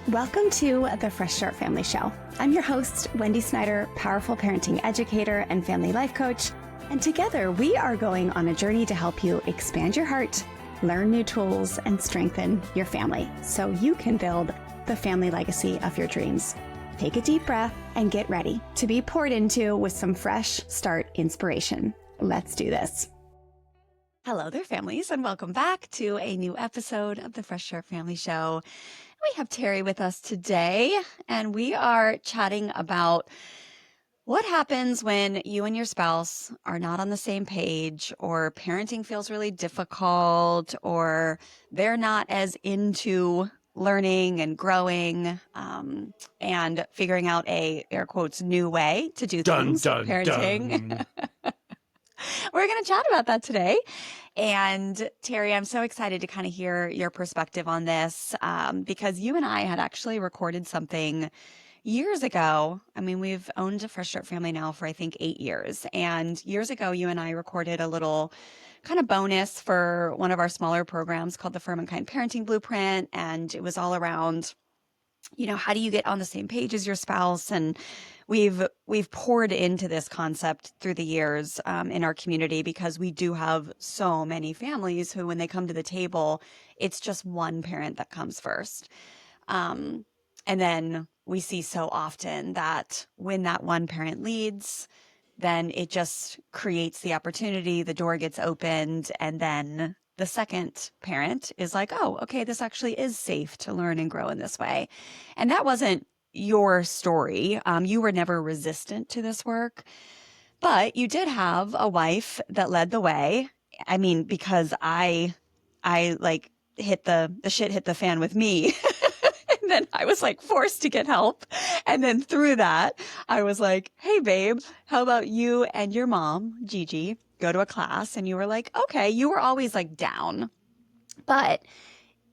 Welcome to the Fresh Start Family Show. I'm your host, Wendy Snyder, powerful parenting educator and family life coach. And together we are going on a journey to help you expand your heart, learn new tools, and strengthen your family so you can build the family legacy of your dreams. Take a deep breath and get ready to be poured into with some fresh start inspiration. Let's do this. Hello there, families, and welcome back to a new episode of the Fresh Start Family Show. We have Terry with us today, and we are chatting about what happens when you and your spouse are not on the same page, or parenting feels really difficult, or they're not as into learning and growing and figuring out a, air quotes, new way to do things with parenting. We're going to chat about that today. And Terry, I'm so excited to kind of hear your perspective on this because you and I had actually recorded something years ago. I mean, we've owned a Fresh Start Family now for, I think, 8 years. And years ago, you and I recorded a little kind of bonus for one of our smaller programs called the Firm and Kind Parenting Blueprint. And it was all around, you know, how do you get on the same page as your spouse? And we've poured into this concept through the years in our community because we do have so many families who, when they come to the table, it's just one parent that comes first. And then we see so often that when that one parent leads, then it just creates the opportunity, the door gets opened, and then the second parent is like, oh, okay, this actually is safe to learn and grow in this way. And that wasn't your story. You were never resistant to this work, but you did have a wife that led the way. I mean, because I like the shit hit the fan with me. And then I was like forced to get help. And then through that, I was like, hey, babe, how about you and your mom, Gigi, go to a class? And you were like, okay, you were always like down. But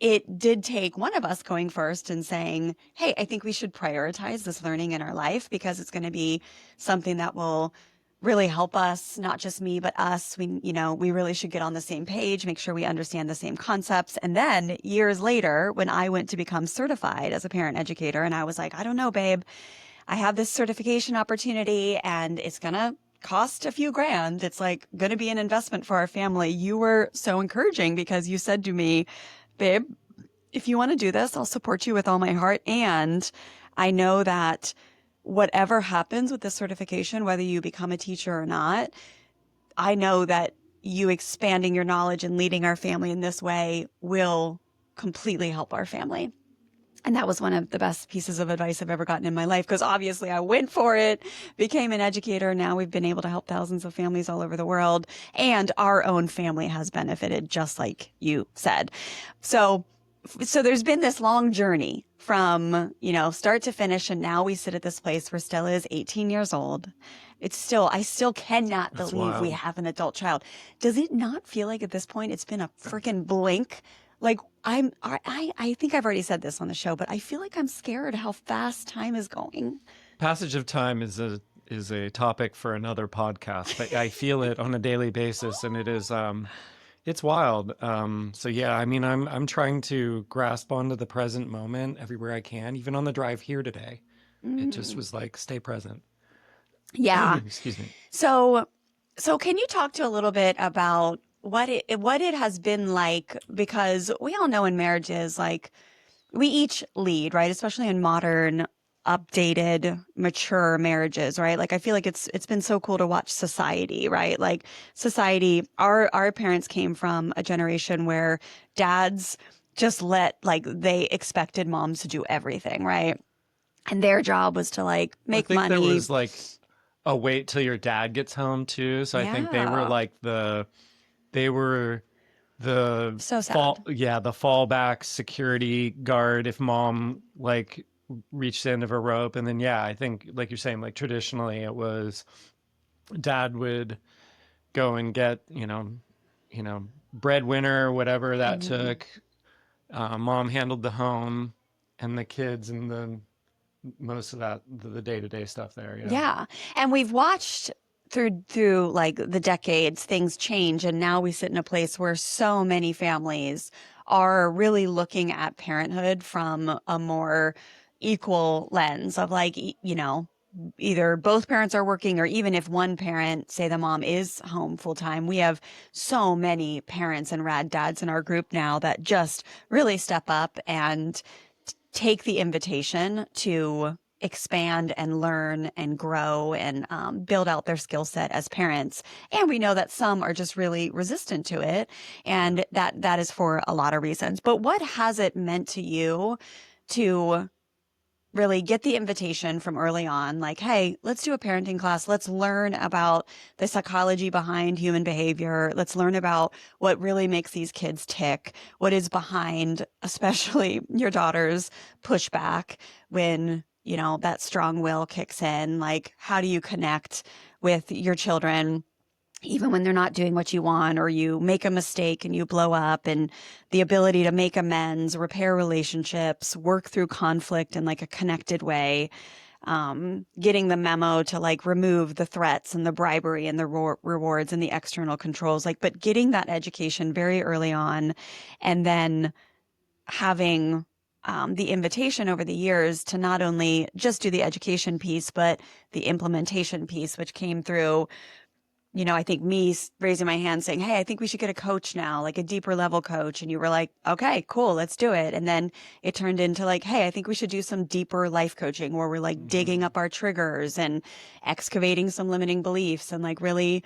it did take one of us going first and saying, hey, I think we should prioritize this learning in our life because it's going to be something that will really help us, not just me, but us. We really should get on the same page, make sure we understand the same concepts. And then years later, when I went to become certified as a parent educator, and I was like, I don't know, babe, I have this certification opportunity and it's going to cost a few grand. It's like going to be an investment for our family. You were so encouraging because you said to me, babe, if you want to do this, I'll support you with all my heart. And I know that whatever happens with this certification, whether you become a teacher or not, I know that you expanding your knowledge and leading our family in this way will completely help our family. And that was one of the best pieces of advice I've ever gotten in my life, because obviously I went for it, became an educator. Now we've been able to help thousands of families all over the world, and our own family has benefited, just like you said. So there's been this long journey from, start to finish. And now we sit at this place where Stella is 18 years old. I still cannot believe we have an adult child. Does it not feel like at this point it's been a freaking blink? Like I think I've already said this on the show, but I feel like I'm scared how fast time is going. Passage of time is a topic for another podcast, but I feel it on a daily basis, and it is it's wild. So yeah, I mean, I'm trying to grasp onto the present moment everywhere I can, even on the drive here today. It just was like, stay present. Yeah. Excuse me. So can you talk to a little bit about what it has been like? Because we all know in marriages, like, we each lead, right? Especially in modern, updated, mature marriages, right? Like, I feel like it's been so cool to watch society, right? Like, society, our parents came from a generation where dads just they expected moms to do everything, right? And their job was to make money. I think there was like a wait till your dad gets home too. So I think they were like the so sad. The fallback security guard if mom reached the end of her rope. And then I think, like you're saying, like traditionally it was dad would go and get breadwinner, whatever that took. Mom handled the home and the kids and most of that, the day-to-day stuff there. Yeah. And we've watched through like the decades, things change. And now we sit in a place where so many families are really looking at parenthood from a more equal lens of like, either both parents are working, or even if one parent, say the mom, is home full time. We have so many parents and rad dads in our group now that just really step up and take the invitation to expand and learn and grow and build out their skill set as parents. And we know that some are just really resistant to it. And that is for a lot of reasons. But what has it meant to you to really get the invitation from early on, like, hey, let's do a parenting class. Let's learn about the psychology behind human behavior. Let's learn about what really makes these kids tick, what is behind, especially your daughter's pushback when, that strong will kicks in. Like, how do you connect with your children even when they're not doing what you want, or you make a mistake and you blow up, and the ability to make amends, repair relationships, work through conflict in like a connected way, getting the memo to like remove the threats and the bribery and the rewards and the external controls, like, but getting that education very early on, and then having the invitation over the years to not only just do the education piece, but the implementation piece, which came through, I think me raising my hand saying, hey, I think we should get a coach now, like a deeper level coach. And you were like, okay, cool, let's do it. And then it turned into like, hey, I think we should do some deeper life coaching where we're like digging up our triggers and excavating some limiting beliefs and like really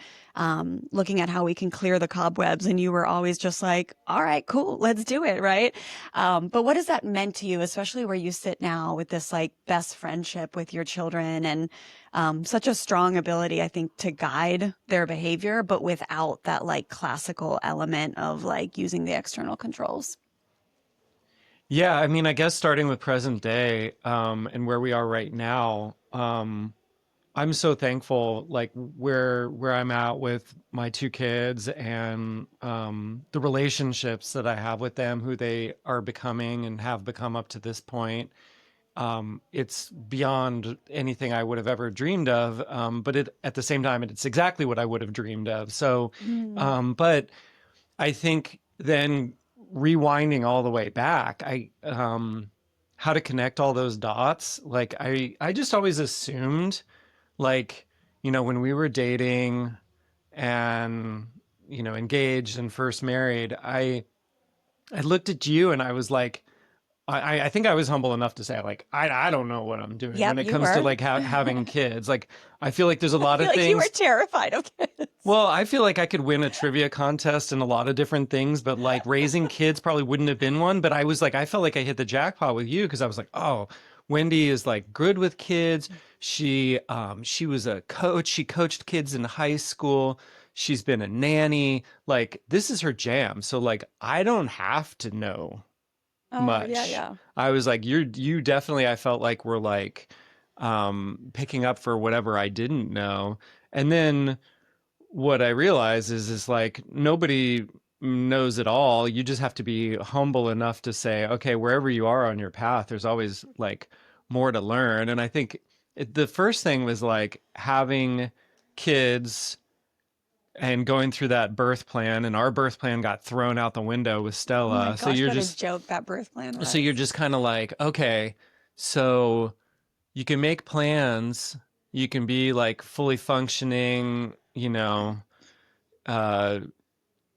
looking at how we can clear the cobwebs. And you were always just like, all right, cool, let's do it. Right. But what has that meant to you, especially where you sit now with this like best friendship with your children and such a strong ability, I think, to guide their behavior, but without that like classical element of like using the external controls? Yeah, I mean, I guess starting with present day, and where we are right now, I'm so thankful, like where I'm at with my two kids, and the relationships that I have with them, who they are becoming and have become up to this point. It's beyond anything I would have ever dreamed of, but at the same time, it's exactly what I would have dreamed of. So, but I think then rewinding all the way back, how to connect all those dots. Like I just always assumed, like, when we were dating and, engaged and first married, I looked at you and I was like, I think I was humble enough to say, like, I don't know what I'm doing when Yep, it you comes to were. like having kids. Like, I feel like there's a I lot feel of like you were things. terrified of kids. Well, I feel like I could win a trivia contest in a lot of different things, but like raising kids probably wouldn't have been one. But I was like, I felt like I hit the jackpot with you, because I was like, oh, Wendy is like good with kids. She was a coach. She coached kids in high school. She's been a nanny. Like, this is her jam. So like, I don't have to know Oh, yeah, much. yeah. I was like, you definitely, I felt like, were like picking up for whatever I didn't know. And then what I realize is like, nobody knows it all. You just have to be humble enough to say, okay, wherever you are on your path, there's always like more to learn. And I think the first thing was like having kids and going through that birth plan, and our birth plan got thrown out the window with Oh my Stella. So gosh, you're what a just joke that birth plan so you're was. just kind of like, okay, so you can make plans, you can be like fully functioning, uh,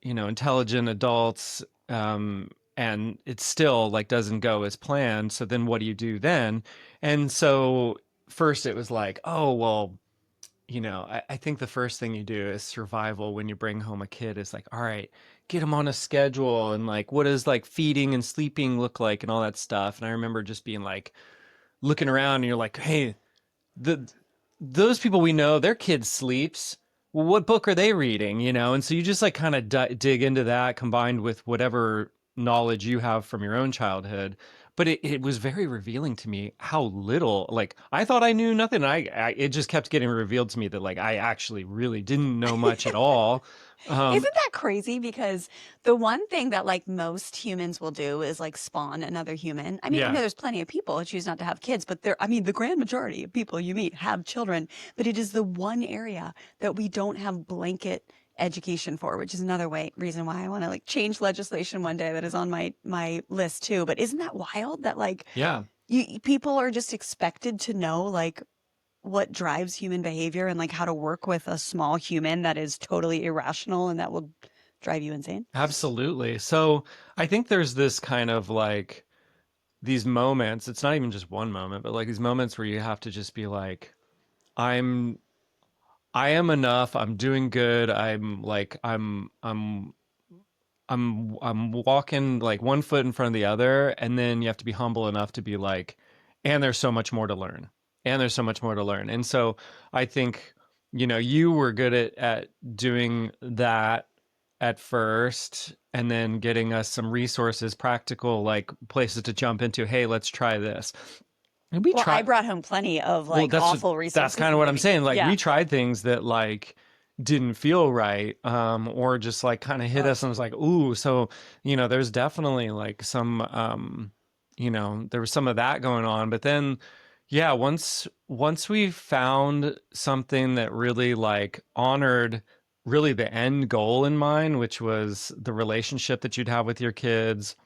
intelligent adults, and it still like doesn't go as planned. So then what do you do then? And so first it was like, oh, well, I think the first thing you do is survival when you bring home a kid is like, all right, get them on a schedule, and like, what does like feeding and sleeping look like and all that stuff. And I remember just being like, looking around, and you're like, hey, the those people we know, their kid sleeps. Well, what book are they reading? And so you just like kind of dig into that, combined with whatever knowledge you have from your own childhood. But it was very revealing to me how little, like, I thought I knew nothing. It just kept getting revealed to me that like I actually really didn't know much at all. Um, Isn't that crazy? Because the one thing that like most humans will do is like spawn another human. I mean, I yeah, know there's plenty of people who choose not to have kids, but I mean, the grand majority of people you meet have children, but it is the one area that we don't have blanket education for, which is another reason why I want to like change legislation one day. That is on my list too. But isn't that wild that like Yeah. people are just expected to know like what drives human behavior and like how to work with a small human that is totally irrational and that will drive you insane? Absolutely. So I think there's this kind of like these moments, it's not even just one moment, but like these moments where you have to just be like, I'm I am enough. I'm doing good. I'm walking like one foot in front of the other, and then you have to be humble enough to be like, and there's so much more to learn. And there's so much more to learn. And so I think, you were good at doing that at first, and then getting us some resources, practical like places to jump into. Hey, let's try this. And we Well, I try brought home plenty of well, like awful that's resources kind of and what I'm maybe, saying. Like yeah. we tried things that like didn't feel right, or just like kind of hit Oh, us and was like, ooh. So, there's definitely like some, there was some of that going on. But then, yeah, once we found something that really like honored really the end goal in mind, which was the relationship that you'd have with your kids,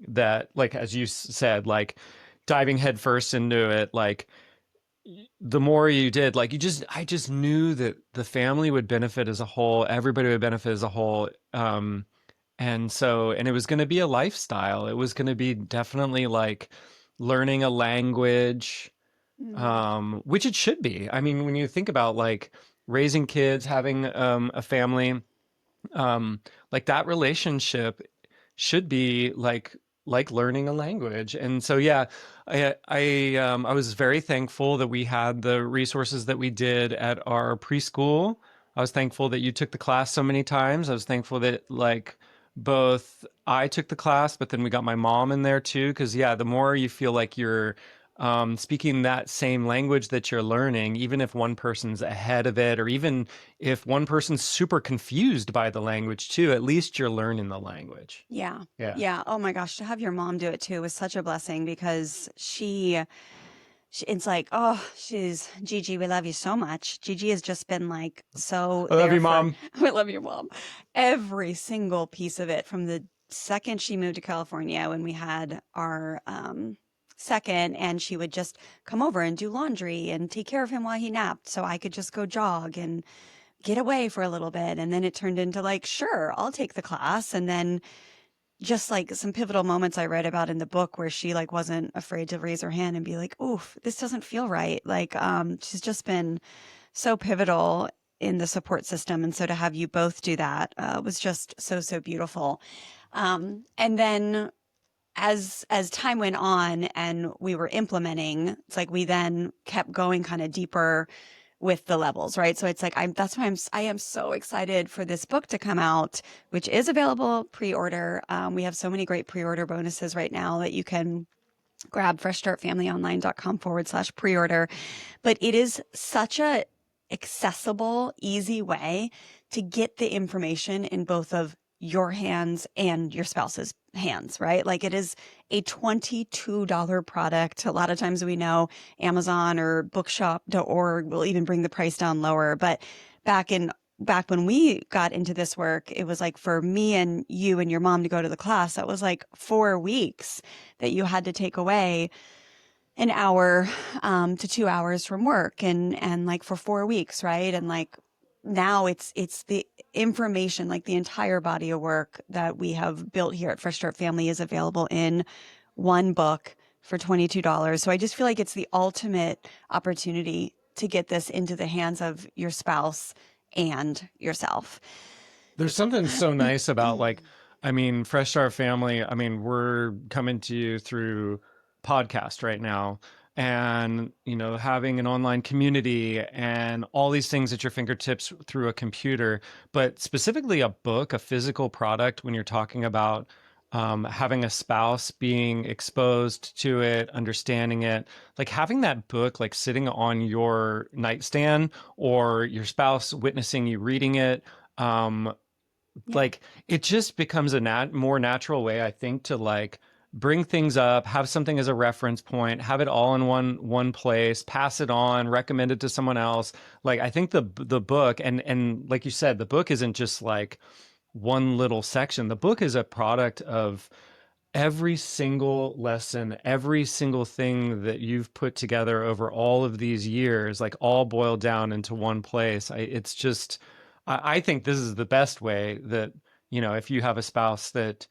that like as you said, like diving headfirst into it, like the more you did, like I just knew that the family would benefit as a whole, everybody would benefit as a whole. And it was going to be a lifestyle. It was going to be definitely like learning a language, mm, which it should be. I mean, when you think about like raising kids, having a family, like that relationship should be like learning a language. And so yeah, I was very thankful that we had the resources that we did at our preschool. I was thankful that you took the class so many times. I was thankful that like both I took the class, but then we got my mom in there too. Because yeah, the more you feel like you're speaking that same language that you're learning, even if one person's ahead of it, or even if one person's super confused by the language too, at least you're learning the language. yeah. Yeah. Yeah. Oh my gosh, to have your mom do it too was such a blessing because it's like, oh, she's Gigi, we love you so much. Gigi has just been like so I love there you, for Mom. we love your mom. Every single piece of it from the second she moved to California when we had our second, and she would just come over and do laundry and take care of him while he napped so I could just go jog and get away for a little bit. And then it turned into like, sure, I'll take the class. And then just like some pivotal moments I read about in the book where she like wasn't afraid to raise her hand and be like, oof, this doesn't feel right. Like, she's just been so pivotal in the support system. And so to have you both do that, was just so, so beautiful. And then as time went on and we were implementing, it's like we then kept going kind of deeper with the levels, right? So it's like that's why I am so excited for this book to come out, which is available pre-order. We have so many great pre-order bonuses right now that you can grab freshstartfamilyonline.com/pre-order. But it is such a accessible, easy way to get the information in both of your hands and your spouse's hands, right? Like it is a $22 product. A lot of times we know Amazon or bookshop.org will even bring the price down lower. But back when we got into this work, it was like for me and you and your mom to go to the class, that was like 4 weeks that you had to take away an hour to 2 hours from work and like for 4 weeks, right? And like now it's the information, like the entire body of work that we have built here at Fresh Start Family is available in one book for $22. So I just feel like it's the ultimate opportunity to get this into the hands of your spouse and yourself. There's something so nice about like, I mean, Fresh Start Family. I mean, we're coming to you through podcast right now, and having an online community and all these things at your fingertips through a computer, but specifically a book, a physical product. When you're talking about having a spouse being exposed to it, understanding it, like having that book like sitting on your nightstand or your spouse witnessing you reading it. Yeah. Like it just becomes a more natural way, I think, to like bring things up, have something as a reference point, have it all in one place, pass it on, recommend it to someone else. Like I think the book, and like you said, the book isn't just like one little section. The book is a product of every single lesson, every single thing that you've put together over all of these years, like all boiled down into one place. It's just, I think this is the best way that, if you have a spouse that,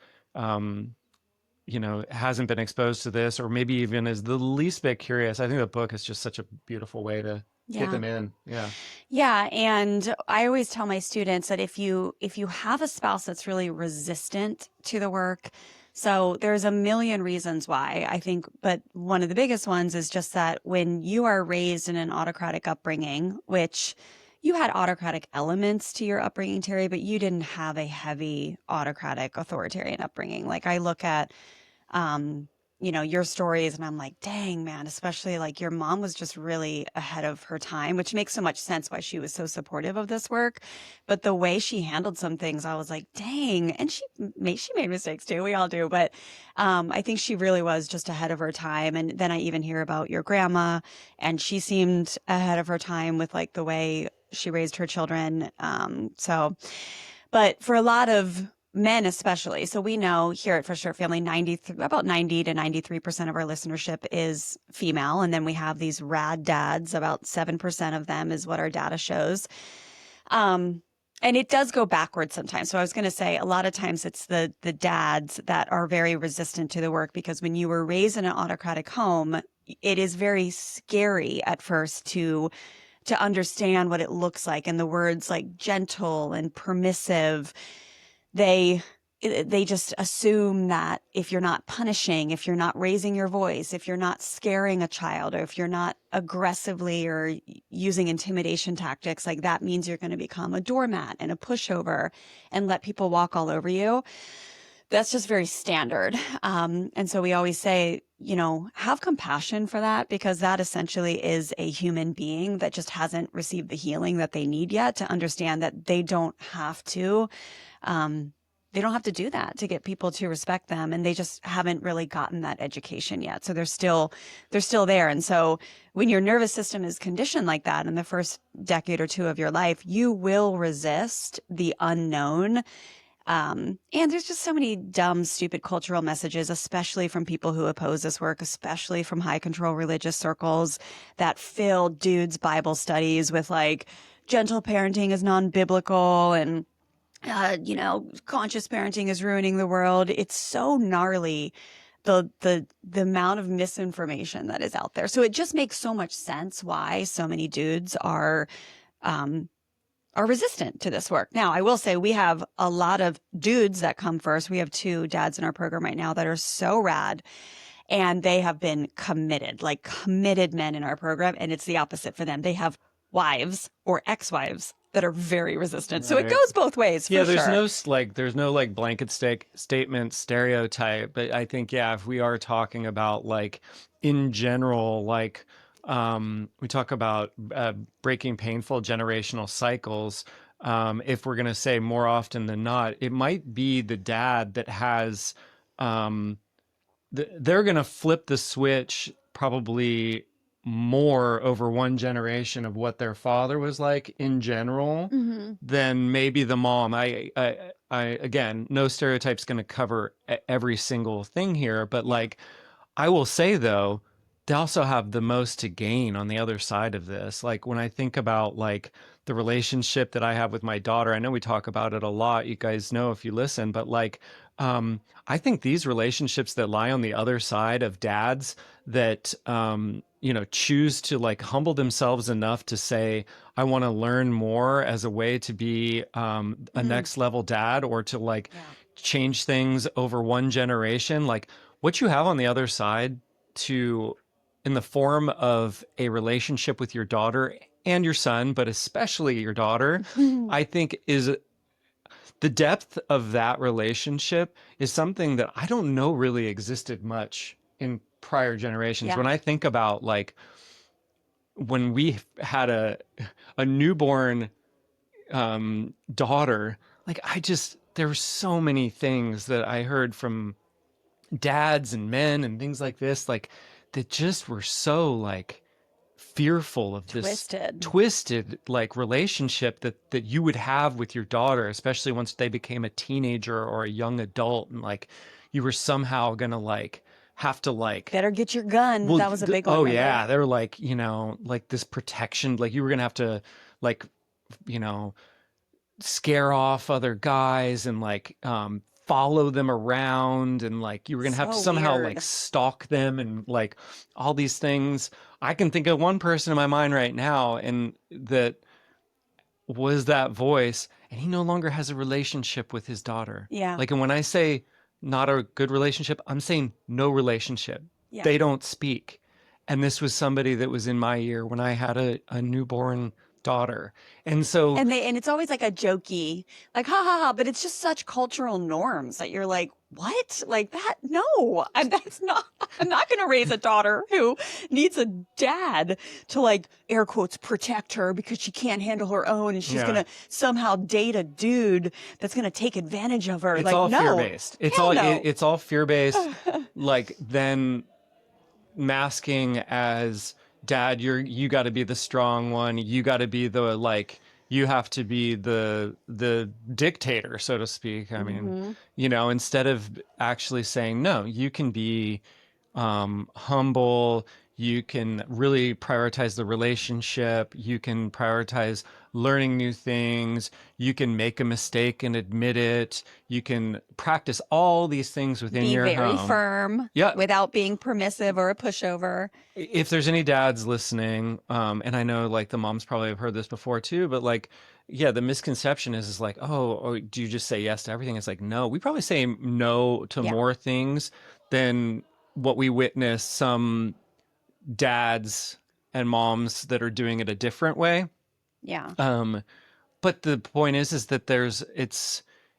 hasn't been exposed to this, or maybe even is the least bit curious, I think the book is just such a beautiful way to get Yeah. them in. Yeah. Yeah, and I always tell my students that if you have a spouse that's really resistant to the work, so there's a million reasons why, I think, but one of the biggest ones is just that when you are raised in an autocratic upbringing, which you had autocratic elements to your upbringing, Terry, but you didn't have a heavy autocratic authoritarian upbringing. Like I look at um, your stories and I'm like, dang, man, especially like your mom was just really ahead of her time, which makes so much sense why she was so supportive of this work. But the way she handled some things, I was like, dang. And she made mistakes too. We all do. But I think she really was just ahead of her time. And then I even hear about your grandma, and she seemed ahead of her time with like the way she raised her children. But for a lot of men, especially, so we know here at Fresh Start Family, about 90 to 93% of our listenership is female. And then we have these rad dads, about 7% of them is what our data shows. And it does go backwards sometimes. So I was going to say a lot of times it's the dads that are very resistant to the work, because when you were raised in an autocratic home, it is very scary at first to understand what it looks like. And the words like gentle and permissive, they just assume that if you're not punishing, if you're not raising your voice, if you're not scaring a child, or if you're not aggressively or using intimidation tactics, like that means you're going to become a doormat and a pushover and let people walk all over you. That's just very standard. And so we always say, have compassion for that, because that essentially is a human being that just hasn't received the healing that they need yet to understand that they don't have to do that to get people to respect them. And they just haven't really gotten that education yet. So they're still there. And so when your nervous system is conditioned like that in the first decade or two of your life, you will resist the unknown. And there's just so many dumb, stupid cultural messages, especially from people who oppose this work, especially from high control religious circles that fill dudes' Bible studies with like gentle parenting is non-biblical, and conscious parenting is ruining the world. It's so gnarly, the amount of misinformation that is out there. So it just makes so much sense why so many dudes are resistant to this work. Now, I will say we have a lot of dudes that come first. We have 2 dads in our program right now that are so rad, and they have been committed men in our program. And it's the opposite for them. They have wives or ex-wives that are very resistant. So it Right. goes both ways. Yeah, For there's sure. there's no like blanket statement stereotype, but I think if we are talking about like in general, like we talk about breaking painful generational cycles. If we're gonna say more often than not, it might be the dad that has um, they're going to flip the switch probably more over one generation of what their father was like in general Mm-hmm. than maybe the mom. I again, no stereotype's going to cover every single thing here, but like I will say though, they also have the most to gain on the other side of this. Like when I think about like the relationship that I have with my daughter, I know we talk about it a lot. You guys know if you listen, but like I think these relationships that lie on the other side of dads that choose to like humble themselves enough to say, I want to learn more as a way to be a Mm-hmm. next level dad, or to like Yeah. change things over one generation. Like what you have on the other side to in the form of a relationship with your daughter and your son, but especially your daughter, I think is the depth of that relationship is something that I don't know really existed much in prior generations. Yeah. When I think about like when we had a newborn daughter, like there were so many things that I heard from dads and men and things like this, like that just were so like fearful of this twisted like relationship that you would have with your daughter, especially once they became a teenager or a young adult, and like you were somehow gonna like have to like better get your gun. well That was a big one. oh Remember? yeah, they're like, you know, like this protection, like you were gonna have to like, you know, scare off other guys and like follow them around, and like you were gonna have to So somehow weird. like stalk them and like all these things. I can think of one person in my mind right now, and that was that voice, and he no longer has a relationship with his daughter. Yeah. Like, and when I say not a good relationship, I'm saying no relationship. Yeah. They don't speak. And this was somebody that was in my year when I had a newborn daughter. And so And it's always like a jokey, like, ha ha ha, but it's just such cultural norms that you're like, what? Like that? No, I'm not going to raise a daughter who needs a dad to like air quotes protect her because she can't handle her own. And she's Yeah. going to somehow date a dude that's going to take advantage of her. it's like, all no, fear-based. It's hell all no. it's all fear-based, like then masking as dad, you got to be the strong one, you got to be the like, you have to be the dictator, so to speak. I mean, you know, instead of actually saying no, you can be humble, you can really prioritize the relationship, you can prioritize learning new things, you can make a mistake and admit it, you can practice all these things within Be your very home. firm, Yeah. without being permissive or a pushover. If there's any dads listening, and I know like the moms probably have heard this before too, but like, yeah, the misconception is like, oh, do you just say yes to everything? It's like, no, we probably say no to more things than what we witness some dads and moms that are doing it a different way. Yeah. But the point is that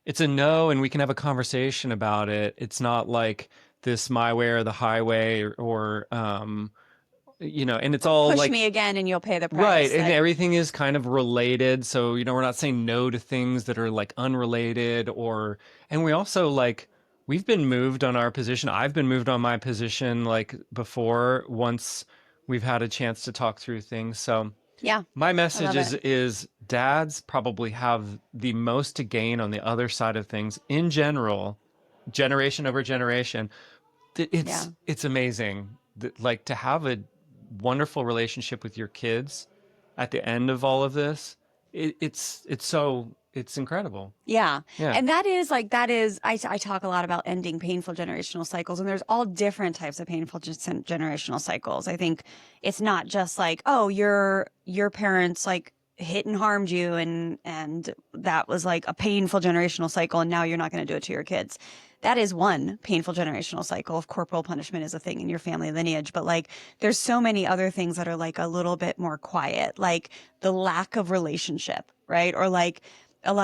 it's a no, and we can have a conversation about it. It's not like this my way or the highway, or you know, and it's all Push like me again and you'll pay the price. right, and everything is kind of related. So, you know, we're not saying no to things that are like unrelated, or, and we also like, we've been moved on our position. I've been moved on my position like before, once we've had a chance to talk through things. So yeah, my message love is dads probably have the most to gain on the other side of things in general, generation over generation. It's amazing that, like, to have a wonderful relationship with your kids at the end of all of this. It's incredible. Yeah. Yeah. And I talk a lot about ending painful generational cycles, and there's all different types of painful generational cycles. I think it's not just like, oh, your parents like hit and harmed you, and that was like a painful generational cycle, and now you're not going to do it to your kids. That is one painful generational cycle. If corporal punishment is a thing in your family lineage, but like there's so many other things that are like a little bit more quiet, like the lack of relationship, right? Or like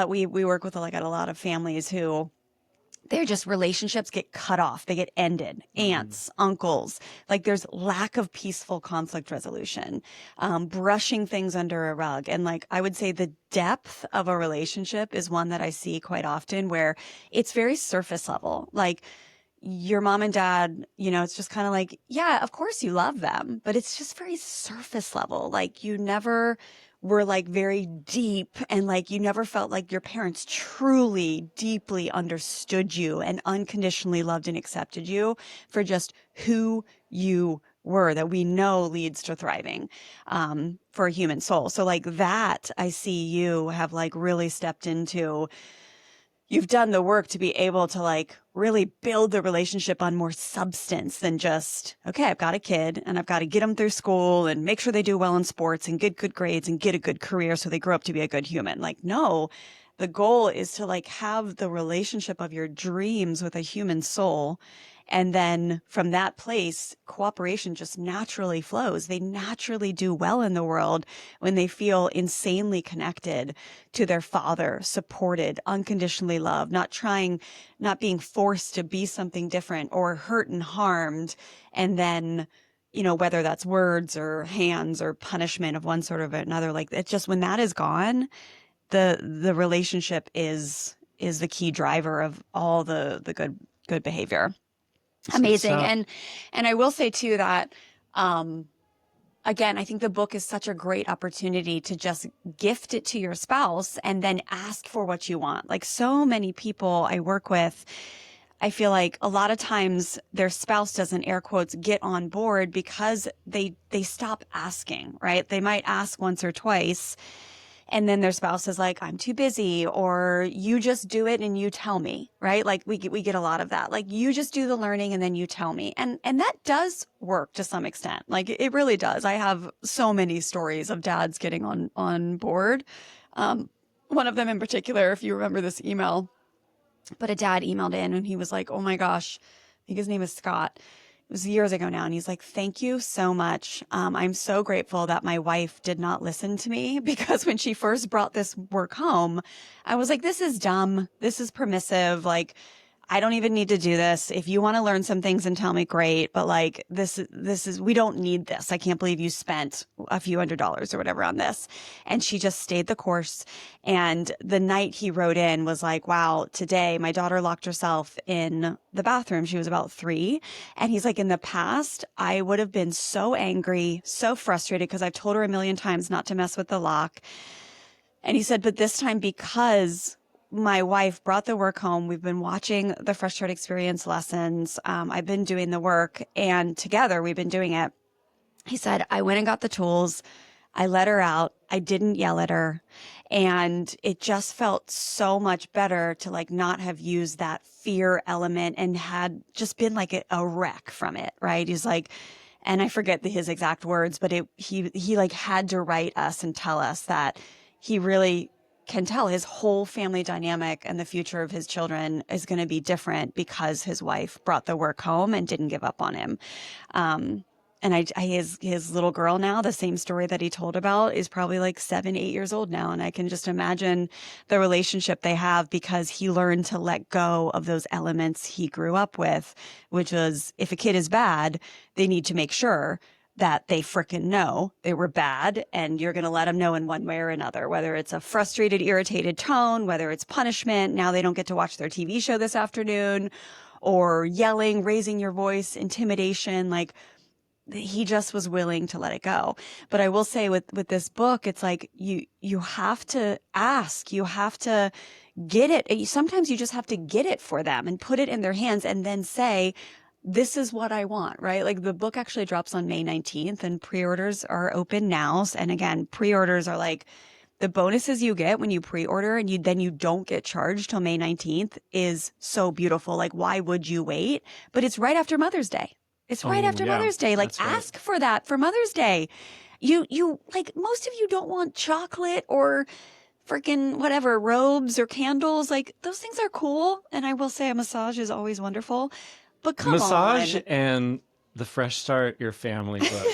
we work with like a lot of families who their just relationships get cut off. They get ended. Aunts, uncles, like there's lack of peaceful conflict resolution, brushing things under a rug. And like, I would say the depth of a relationship is one that I see quite often where it's very surface level. Like your mom and dad, you know, it's just kind of like, yeah, of course you love them, but it's just very surface level. Like you never were like very deep, and like you never felt like your parents truly deeply understood you and unconditionally loved and accepted you for just who you were, that we know leads to thriving for a human soul. So like that, I see you have like really stepped into. You've done the work to be able to like really build the relationship on more substance than just, okay, I've got a kid and I've got to get them through school and make sure they do well in sports and get good grades and get a good career so they grow up to be a good human. Like, no, the goal is to like have the relationship of your dreams with a human soul. And then from that place, cooperation just naturally flows. They naturally do well in the world when they feel insanely connected to their father, supported, unconditionally loved, not being forced to be something different or hurt and harmed. And then, you know, whether that's words or hands or punishment of one sort or another, like it's just when that is gone, the relationship is the key driver of all the good behavior. It's good Amazing. stuff. And I will say too that, again, I think the book is such a great opportunity to just gift it to your spouse and then ask for what you want. Like so many people I work with, I feel like a lot of times their spouse doesn't, air quotes, get on board because they stop asking, right? They might ask once or twice, and then their spouse is like, I'm too busy, or you just do it and you tell me, right? Like we get a lot of that. Like you just do the learning and then you tell me. And that does work to some extent. Like it really does. I have so many stories of dads getting on board. One of them in particular, if you remember this email, but a dad emailed in and he was like, oh my gosh, I think his name is Scott. It was years ago now. And he's like, thank you so much. I'm so grateful that my wife did not listen to me, because when she first brought this work home, I was like, this is dumb. This is permissive. Like, I don't even need to do this. If you want to learn some things and tell me, great. But like, this is, we don't need this. I can't believe you spent a few $100s or whatever on this. And she just stayed the course. And the night he wrote in was like, wow, today my daughter locked herself in the bathroom. She was about 3. And he's like, in the past, I would have been so angry, so frustrated, because I've told her a million times not to mess with the lock. And he said, but this time, because my wife brought the work home, we've been watching the Fresh Start Experience lessons. I've been doing the work, and together we've been doing it. He said, I went and got the tools. I let her out. I didn't yell at her. And it just felt so much better to like not have used that fear element and had just been like a wreck from it. Right. He's like, and I forget his exact words, but he like had to write us and tell us that he really can tell his whole family dynamic and the future of his children is going to be different because his wife brought the work home and didn't give up on him. And his little girl now, the same story that he told about, is probably like 7, 8 years old now. And I can just imagine the relationship they have because he learned to let go of those elements he grew up with, which was, if a kid is bad, they need to make sure that they frickin' know they were bad, and you're going to let them know in one way or another, whether it's a frustrated, irritated tone, whether it's punishment. Now they don't get to watch their TV show this afternoon, or yelling, raising your voice, intimidation. Like, he just was willing to let it go. But I will say with this book, it's like you have to ask, you have to get it. Sometimes you just have to get it for them and put it in their hands and then say, this is what I want, right? Like the book actually drops on May 19th and pre-orders are open now. And again, pre-orders are like the bonuses you get when you pre-order and then you don't get charged till May 19th is so beautiful. Like, why would you wait? But it's right after Mother's Day. It's right after yeah, Mother's Day. Like, that's right. ask for that for Mother's Day. You like, most of you don't want chocolate or freaking whatever, robes or candles. Like, those things are cool. And I will say a massage is always wonderful. But come Massage on. and the Fresh Start Your Family book.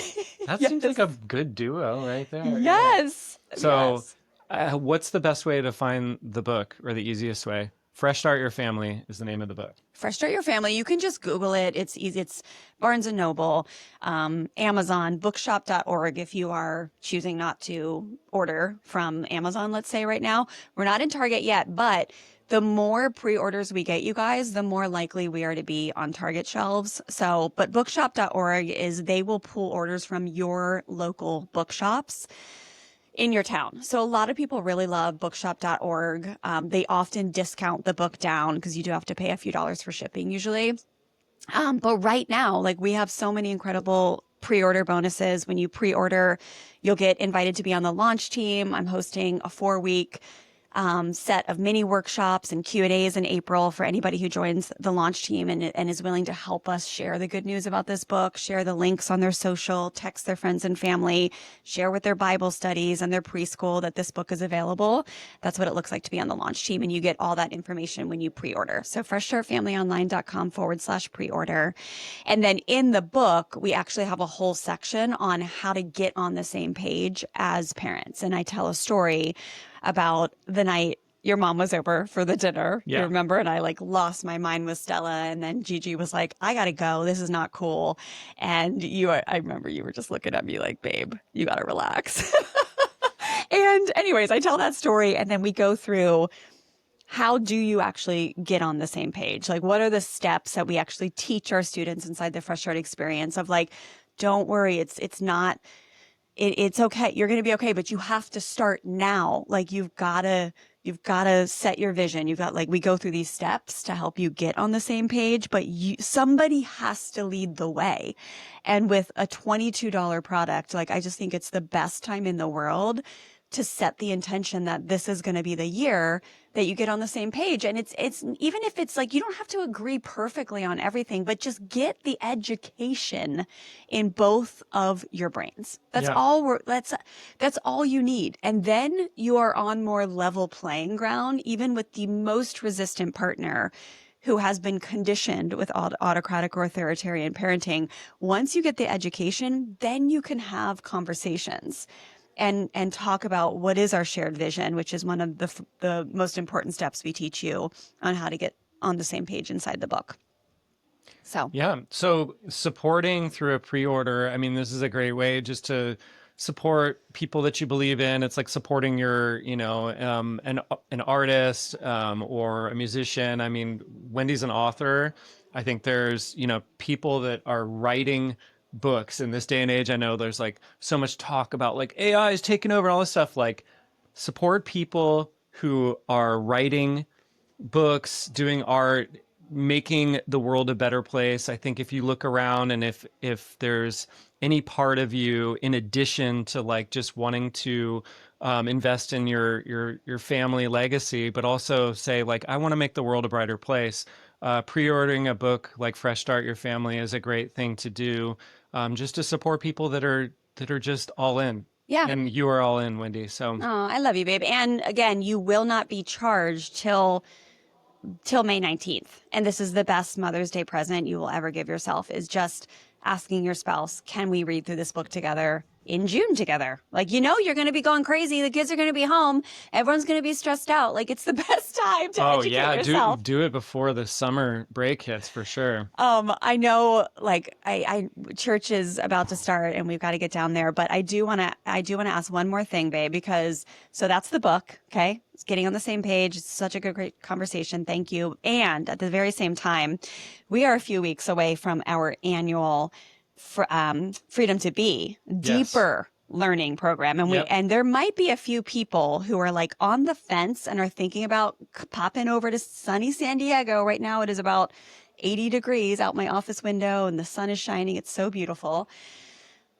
That seems like a good duo right there. Yes. Yeah. So, Yes. what's the best way to find the book, or the easiest way? Fresh Start Your Family is the name of the book. Fresh Start Your Family. You can just Google it. It's easy. It's Barnes and Noble, Amazon, bookshop.org. If you are choosing not to order from Amazon, let's say right now, we're not in Target yet, but the more pre-orders we get, you guys, the more likely we are to be on Target shelves. So, but bookshop.org they will pull orders from your local bookshops in your town. So a lot of people really love bookshop.org. They often discount the book down because you do have to pay a few dollars for shipping usually. But right now, like, we have so many incredible pre-order bonuses. When you pre-order, you'll get invited to be on the launch team. I'm hosting a 4-week set of mini workshops and Q&As in April for anybody who joins the launch team and is willing to help us share the good news about this book, share the links on their social, text their friends and family, share with their Bible studies and their preschool that this book is available. That's what it looks like to be on the launch team. And you get all that information when you pre-order. So freshstartfamilyonline.com/pre-order. And then in the book, we actually have a whole section on how to get on the same page as parents. And I tell a story about the night your mom was over for the dinner. Yeah. You remember? And I like lost my mind with Stella. And then Gigi was like, I got to go. This is not cool. And I remember you were just looking at me like, babe, you got to relax. And anyways, I tell that story and then we go through how do you actually get on the same page? Like, what are the steps that we actually teach our students inside the Fresh Start experience of like, don't worry, it's not, it's okay. You're going to be okay, but you have to start now. Like you've got to set your vision. You've got like, we go through these steps to help you get on the same page, but somebody has to lead the way. And with a $22 product, like, I just think it's the best time in the world to set the intention that this is going to be the year that you get on the same page. And it's even if it's like, you don't have to agree perfectly on everything, but just get the education in both of your brains. That's Yeah. all that's all you need. And then you are on more level playing ground, even with the most resistant partner who has been conditioned with autocratic or authoritarian parenting. Once you get the education, then you can have conversations and talk about what is our shared vision, which is one of the most important steps we teach you on how to get on the same page inside the book. So Yeah. So supporting through a pre-order, I mean, this is a great way just to support people that you believe in. It's like supporting your, an artist, or a musician. I mean, Wendy's an author. I think there's, people that are writing books in this day and age. I know there's like so much talk about like AI is taking over and all this stuff. Like, support people who are writing books, doing art, making the world a better place. I think if you look around and if there's any part of you, in addition to like just wanting to invest in your family legacy, but also say like, I want to make the world a brighter place. Pre-ordering a book like Fresh Start Your Family is a great thing to do, just to support people that are just all in. yeah. And you are all in, Wendy. So Oh, I love you, babe. And again, you will not be charged till May 19th. And this is the best Mother's Day present you will ever give yourself, is just asking your spouse, can we read through this book together in June together? Like, you're going to be going crazy. The kids are going to be home. Everyone's going to be stressed out. Like, it's the best time to educate yourself. do it before the summer break hits for sure. I know, like, I church is about to start and we've got to get down there, but I do want to ask one more thing, babe, because so that's the book. Okay. It's getting on the same page. It's such a great conversation. Thank you. And at the very same time, we are a few weeks away from our annual Freedom to Be deeper learning program. And and there might be a few people who are like on the fence and are thinking about popping over to sunny San Diego. Right now it is about 80 degrees out my office window and the sun is shining. It's so beautiful.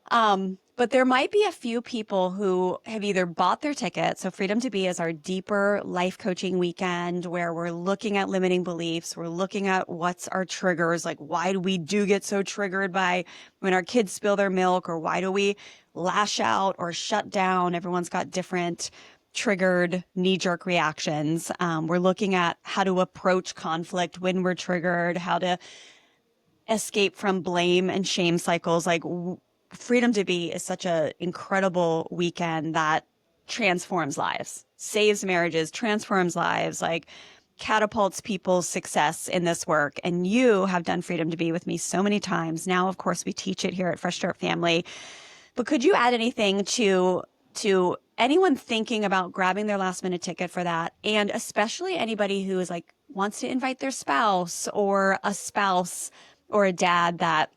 But there might be a few people who have either bought their ticket. So Freedom to Be is our deeper life coaching weekend where we're looking at limiting beliefs. We're looking at what's our triggers. Like, why do we get so triggered by when our kids spill their milk, or why do we lash out or shut down? Everyone's got different triggered knee-jerk reactions. We're looking at how to approach conflict when we're triggered, how to escape from blame and shame cycles. Like, Freedom to Be is such an incredible weekend that transforms lives, saves marriages, transforms lives, like catapults people's success in this work. And you have done Freedom to Be with me so many times. Now, of course, we teach it here at Fresh Start Family. But could you add anything to anyone thinking about grabbing their last minute ticket for that? And especially anybody who is like, wants to invite their spouse or a dad that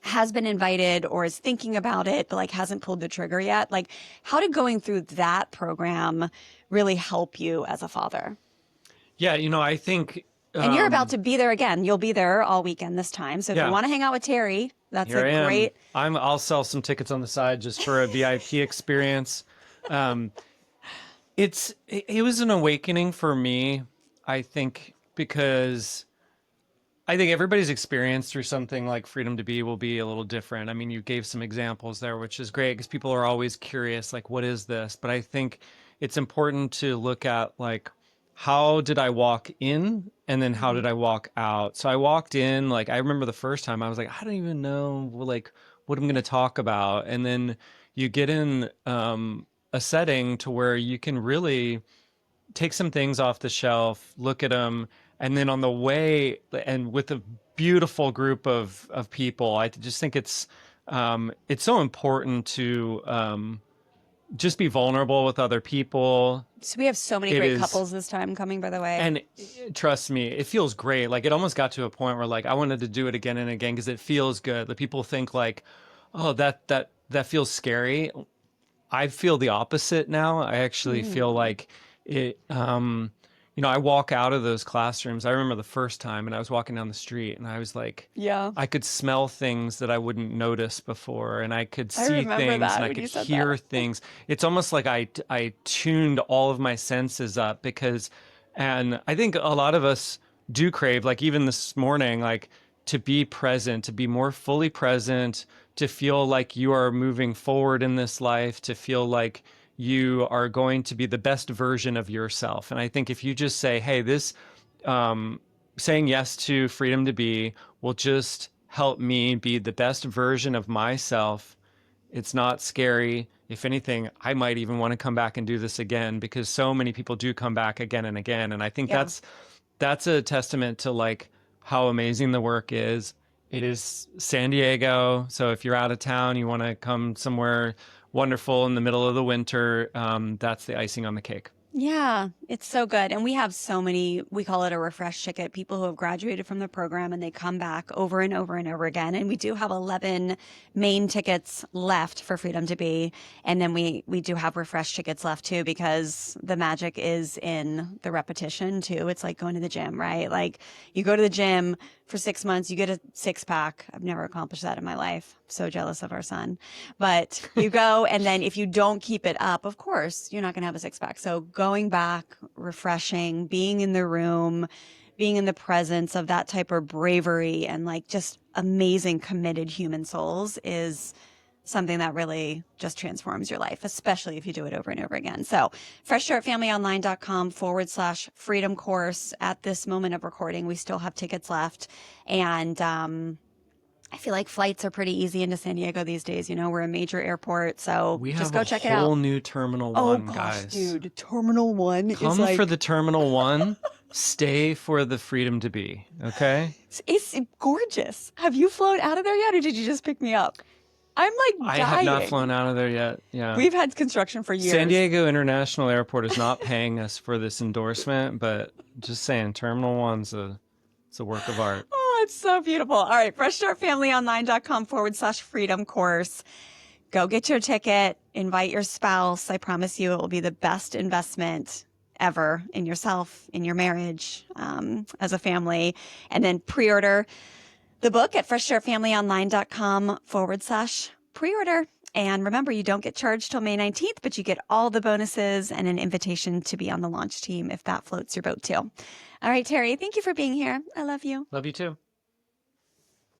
has been invited or is thinking about it, but like hasn't pulled the trigger yet. Like, how did going through that program really help you as a father? Yeah, I think. And you're about to be there again. You'll be there all weekend this time. So if you want to hang out with Terry, that's Here a I am. great. I'll sell some tickets on the side just for a VIP experience. It was an awakening for me, I think, because I think everybody's experience through something like Freedom to Be will be a little different. I mean, you gave some examples there, which is great because people are always curious, like, what is this? But I think it's important to look at, like, how did I walk in and then how did I walk out? So I walked in, like, I remember the first time I was like, I don't even know, like, what I'm going to talk about. And then you get in a setting to where you can really take some things off the shelf, look at them, and then on the way, and with a beautiful group of people, I just think it's so important to just be vulnerable with other people. So we have so many It great is, couples this time coming, by the way. and trust me, it feels great. Like it almost got to a point where like I wanted to do it again and again because it feels good. The people think like, oh, that feels scary. I feel the opposite now. I actually feel like it, I walk out of those classrooms. I remember the first time and I was walking down the street and I was like, Yeah. I could smell things that I wouldn't notice before and I could I see remember things that and I when you could said hear that. things. It's almost like I tuned all of my senses up and I think a lot of us do crave, like even this morning, like to be present, to be more fully present, to feel like you are moving forward in this life, to feel like you are going to be the best version of yourself. And I think if you just say, hey, this saying yes to freedom to be will just help me be the best version of myself. It's not scary. If anything, I might even want to come back and do this again because so many people do come back again and again. And I think Yeah. that's a testament to like how amazing the work is. It is San Diego. So if you're out of town, you want to come somewhere wonderful in the middle of the winter, that's the icing on the cake. Yeah, it's so good. And we have so many, we call it a refresh ticket, people who have graduated from the program and they come back over and over and over again. And we do have 11 main tickets left for Freedom to Be. And then we do have refresh tickets left too, because the magic is in the repetition too. It's like going to the gym, right? Like you go to the gym for 6 months, you get a 6-pack. I've never accomplished that in my life. I'm so jealous of our son. But you go, and then if you don't keep it up, of course, you're not going to have a 6-pack. So going back, refreshing, being in the room, being in the presence of that type of bravery and like just amazing, committed human souls is something that really just transforms your life, especially if you do it over and over again. So freshstartfamilyonline.com/freedom course. At this moment of recording, we still have tickets left. And I feel like flights are pretty easy into San Diego these days. You know, we're a major airport, so We just have go a check it out. whole new Terminal Oh 1, gosh, guys. dude, Terminal 1 is Come like... for the Terminal 1, stay for the freedom to be, okay? It's gorgeous. Have you flown out of there yet, or did you just pick me up? I'm like I dying. have not flown out of there yet. Yeah. We've had construction for years. San Diego International Airport is not paying us for this endorsement, but just saying, Terminal 1's it's a work of art. Oh, it's so beautiful. All right, freshstartfamilyonline.com/freedom course. Go get your ticket. Invite your spouse. I promise you it will be the best investment ever in yourself, in your marriage, as a family. And then pre-order the book at freshstartfamilyonline.com/pre-order. And remember, you don't get charged till May 19th, but you get all the bonuses and an invitation to be on the launch team if that floats your boat too. All right, Terry, thank you for being here. I love you. Love you too.